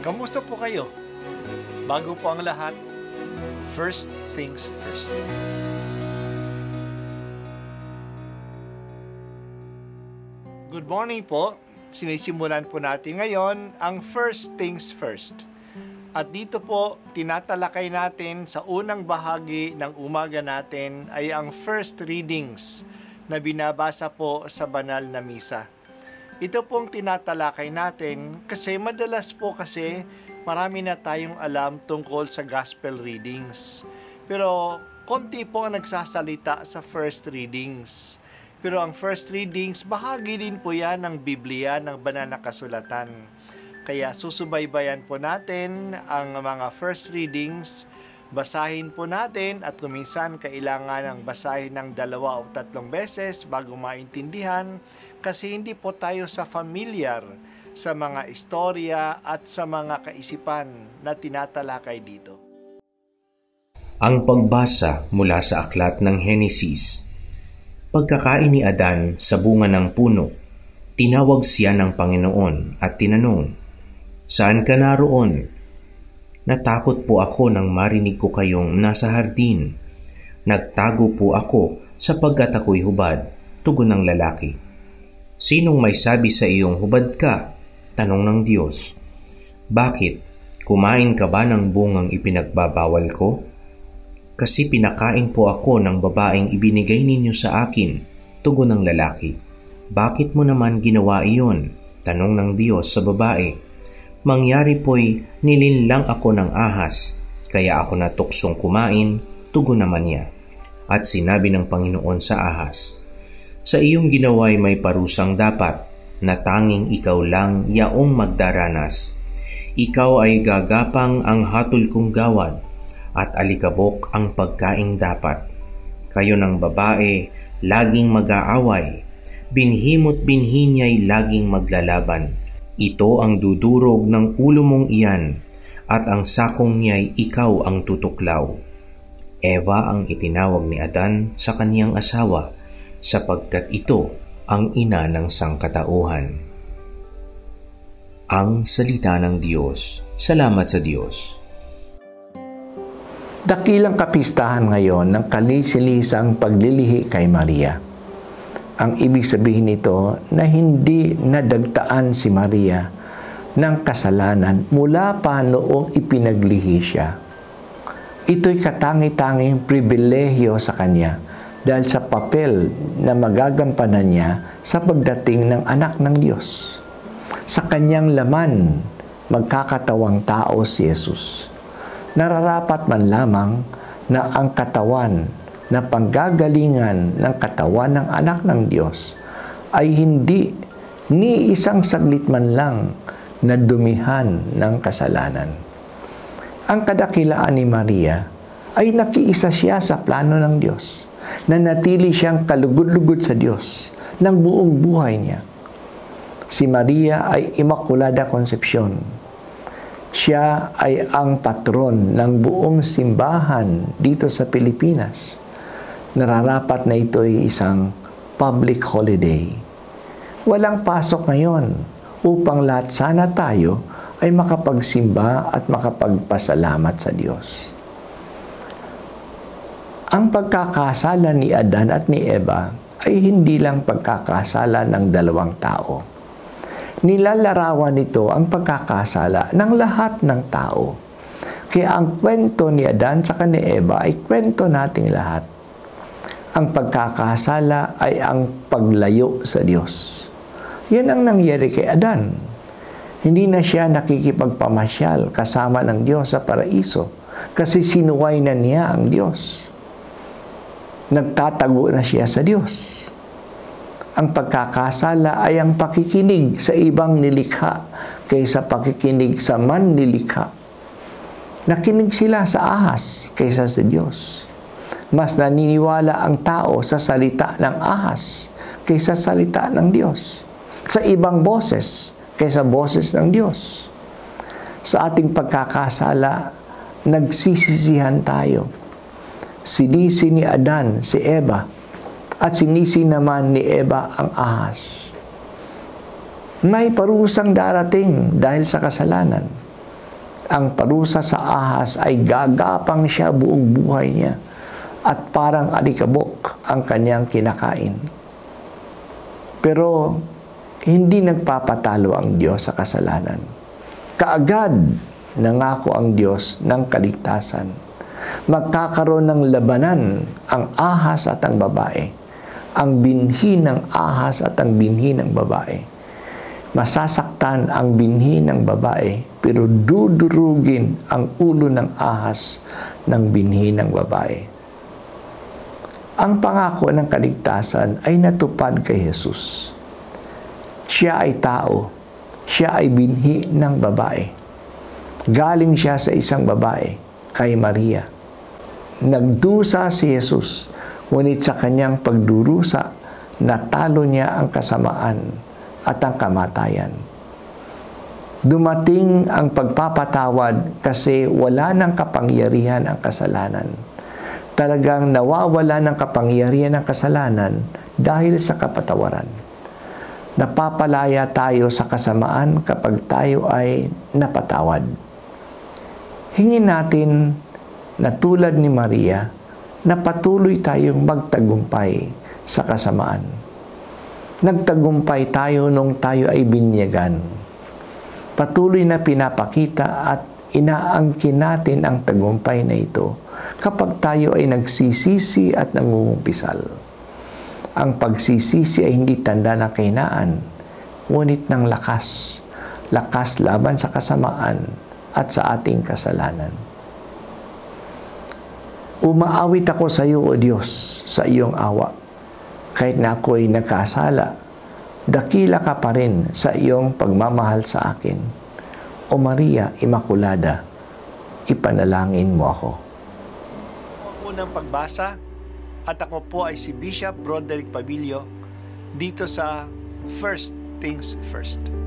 Kamusta po kayo? Bago po ang lahat, first things first. Good morning po. Sinisimulan po natin ngayon ang first things first. At dito po, tinatalakay natin sa unang bahagi ng umaga natin ay ang first readings na binabasa po sa banal na misa. Ito pong tinatalakay natin kasi madalas po marami na tayong alam tungkol sa gospel readings. Pero konti po ang nagsasalita sa first readings. Pero ang first readings, bahagi din po yan ng Biblia, ng banal na kasulatan. Kaya susubaybayan po natin ang mga first readings, basahin po natin at kuminsan kailangan ng basahin ng 2 o 3 beses bago maintindihan kasi hindi po tayo familiar sa mga istorya at sa mga kaisipan na tinatalakay dito. Ang pagbasa mula sa aklat ng Henesis. Pagkakain ni Adan sa bunga ng puno, tinawag siya ng Panginoon at tinanong, "Saan ka naroon?" "Natakot po ako nang marinig ko kayong nasa hardin. Nagtago po ako sapagkat ako'y hubad," tugon ng lalaki. "Sinong may sabi sa iyong hubad ka?" tanong ng Diyos. "Bakit? Kumain ka ba ng bungang ipinagbabawal ko? Kasi pinakain po ako ng babaeng ibinigay ninyo sa akin," tugon ng lalaki. "Bakit mo naman ginawa iyon?" tanong ng Diyos sa babae. "Mangyari po'y nilinlang ako ng ahas, kaya ako natuksong kumain," tugon naman niya. At sinabi ng Panginoon sa ahas, "Sa iyong ginawa'y may parusang dapat, na tanging ikaw lang yaong magdaranas. Ikaw ay gagapang ang hatol kong gawad, at alikabok ang pagkaing dapat. Kayo ng babae, laging mag-aaway, binhimo't binhi niya'y laging maglalaban. Ito ang dudurog ng ulo mong iyan, at ang sakong niya'y ikaw ang tutuklaw." Eva ang itinawag ni Adan sa kaniyang asawa, sapagkat ito ang ina ng sangkatauhan. Ang salita ng Diyos. Salamat sa Diyos. Dakilang kapistahan ngayon ng kalisilisang paglilihi kay Maria. Ang ibig sabihin nito na hindi nadagtaan si Maria ng kasalanan mula pa noong ipinaglihi siya. Ito'y katangi-tanging pribilehyo sa kanya dahil sa papel na magagampanan niya sa pagdating ng anak ng Diyos. Sa kanyang laman, magkakatawang tao si Jesus. Nararapat man lamang na ang katawan na panggagalingan ng katawan ng anak ng Diyos ay hindi ni isang saglit man lang na dumihan ng kasalanan. Ang kadakilaan ni Maria ay nakiisa siya sa plano ng Diyos, na natili siyang kalugod-lugod sa Diyos ng buong buhay niya. Si Maria ay Immaculada Concepcion. Siya ay ang patron ng buong simbahan dito sa Pilipinas. Nararapat na ito ay isang public holiday. Walang pasok ngayon upang lahat sana tayo ay makapagsimba at makapagpasalamat sa Diyos. Ang pagkakasala ni Adan at ni Eva ay hindi lang pagkakasala ng dalawang tao. Nilalarawan nito ang pagkakasala ng lahat ng tao. Kaya ang kwento ni Adan at ni Eva ay kwento nating lahat. Ang pagkakasala ay ang paglayo sa Diyos. Yan ang nangyari kay Adan. Hindi na siya nakikipagpamasyal kasama ng Diyos sa paraiso kasi sinuway na niya ang Diyos. Nagtatago na siya sa Diyos. Ang pagkakasala ay ang pakikinig sa ibang nilikha kaysa pakikinig sa mannilikha. Nakinig sila sa ahas kaysa sa Diyos. Mas naniniwala ang tao sa salita ng ahas kaysa salita ng Diyos. Sa ibang boses kaysa boses ng Diyos. Sa ating pagkakasala, nagsisisihan tayo. Sinisi ni Adan si Eva at sinisi naman ni Eva ang ahas. May parusang darating dahil sa kasalanan. Ang parusa sa ahas ay gagapang siya buong buhay niya at parang alikabok ang kanyang kinakain. Pero hindi nagpapatalo ang Diyos sa kasalanan. Kaagad nangako ang Diyos ng kaligtasan. Magkakaroon ng labanan ang ahas at ang babae. Ang binhi ng ahas at ang binhi ng babae. Masasaktan ang binhi ng babae, pero dudurugin ang ulo ng ahas ng binhi ng babae. Ang pangako ng kaligtasan ay natupad kay Jesus. Siya ay tao. Siya ay binhi ng babae. Galing siya sa isang babae, kay Maria. Nagdusa si Jesus, ngunit sa kanyang pagdurusa, natalo niya ang kasamaan at ang kamatayan. Dumating ang pagpapatawad kasi wala ng kapangyarihan ang kasalanan. Talagang nawawala ng kapangyarihan ang kasalanan dahil sa kapatawaran. Napapalaya tayo sa kasamaan kapag tayo ay napatawad. Hingin natin na tulad ni Maria, na patuloy tayong magtagumpay sa kasamaan. Nagtagumpay tayo nung tayo ay binyagan. Patuloy na pinapakita at inaangkin natin ang tagumpay na ito kapag tayo ay nagsisisi at nangungumpisal. Ang pagsisisi ay hindi tanda ng kahinaan, ngunit ng lakas. Lakas laban sa kasamaan at sa ating kasalanan. Umaawit ako sa iyo, O Diyos, sa iyong awa. Kahit na ako'y nagkasala, dakila ka pa rin sa iyong pagmamahal sa akin. O Maria Immaculada, ipanalangin mo ako. Ang unang pagbasa, at ako po ay si Bishop Broderick Pabilio dito sa First Things First.